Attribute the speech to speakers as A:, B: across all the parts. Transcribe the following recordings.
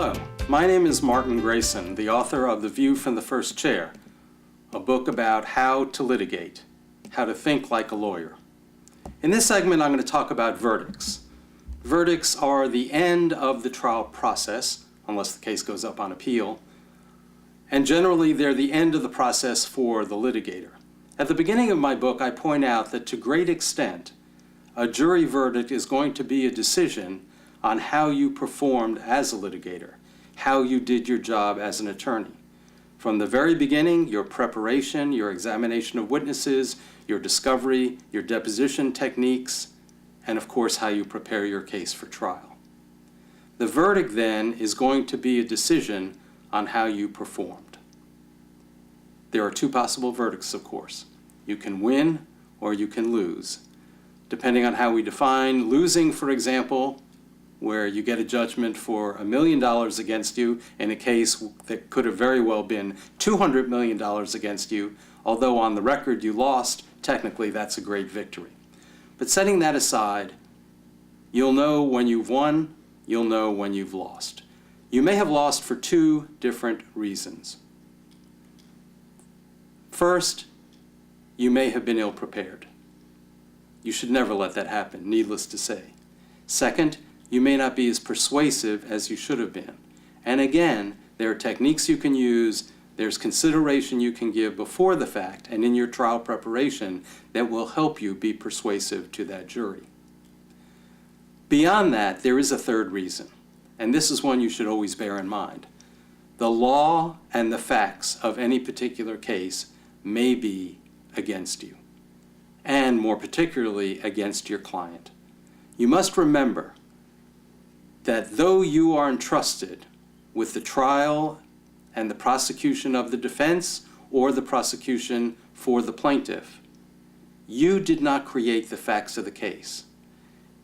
A: Hello, my name is Martin Grayson, the author of The View from the First Chair, a book about how to litigate, how to think like a lawyer. In this segment, I'm going to talk about verdicts. Verdicts are the end of the trial process, unless the case goes up on appeal, and generally they're the end of the process for the litigator. At the beginning of my book, I point out that to great extent, a jury verdict is going to be a decision on how you performed as a litigator, how you did your job as an attorney. From the very beginning, your preparation, your examination of witnesses, your discovery, your deposition techniques, and of course how you prepare your case for trial. The verdict then is going to be a decision on how you performed. There are two possible verdicts, of course. You can win or you can lose. Depending on how we define losing, for example, where you get a judgment for $1 million against you in a case that could have very well been $200 million against you, although on the record you lost, technically that's a great victory. But setting that aside, you'll know when you've won, you'll know when you've lost. You may have lost for two different reasons. First, you may have been ill-prepared. You should never let that happen, needless to say. Second, you may not be as persuasive as you should have been. And again, there are techniques you can use, there's consideration you can give before the fact and in your trial preparation that will help you be persuasive to that jury. Beyond that, there is a third reason, and this is one you should always bear in mind. The law and the facts of any particular case may be against you, and more particularly against your client. You must remember that though you are entrusted with the trial and the prosecution of the defense or the prosecution for the plaintiff, you did not create the facts of the case.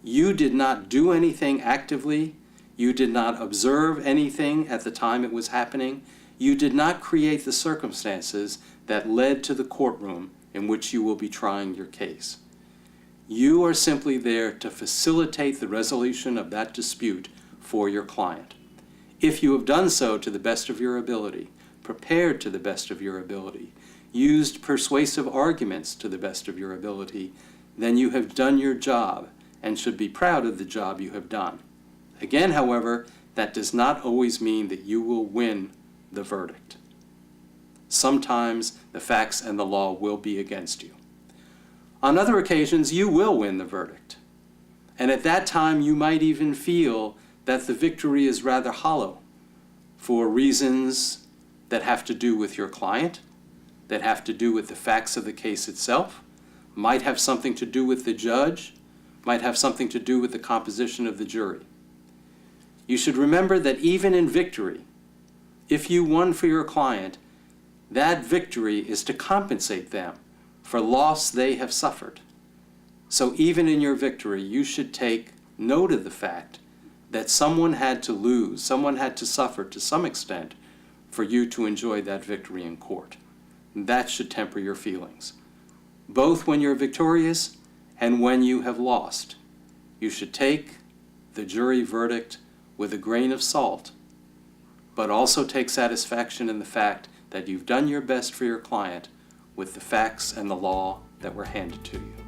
A: You did not do anything actively. You did not observe anything at the time it was happening. You did not create the circumstances that led to the courtroom in which you will be trying your case. You are simply there to facilitate the resolution of that dispute for your client. If you have done so to the best of your ability, prepared to the best of your ability, used persuasive arguments to the best of your ability, then you have done your job and should be proud of the job you have done. Again, however, that does not always mean that you will win the verdict. Sometimes the facts and the law will be against you. On other occasions, you will win the verdict. And at that time, you might even feel that the victory is rather hollow for reasons that have to do with your client, that have to do with the facts of the case itself, might have something to do with the judge, might have something to do with the composition of the jury. You should remember that even in victory, if you won for your client, that victory is to compensate them for loss they have suffered. So even in your victory, you should take note of the fact that someone had to lose, someone had to suffer to some extent for you to enjoy that victory in court. That should temper your feelings. Both when you're victorious and when you have lost, you should take the jury verdict with a grain of salt, but also take satisfaction in the fact that you've done your best for your client with the facts and the law that were handed to you.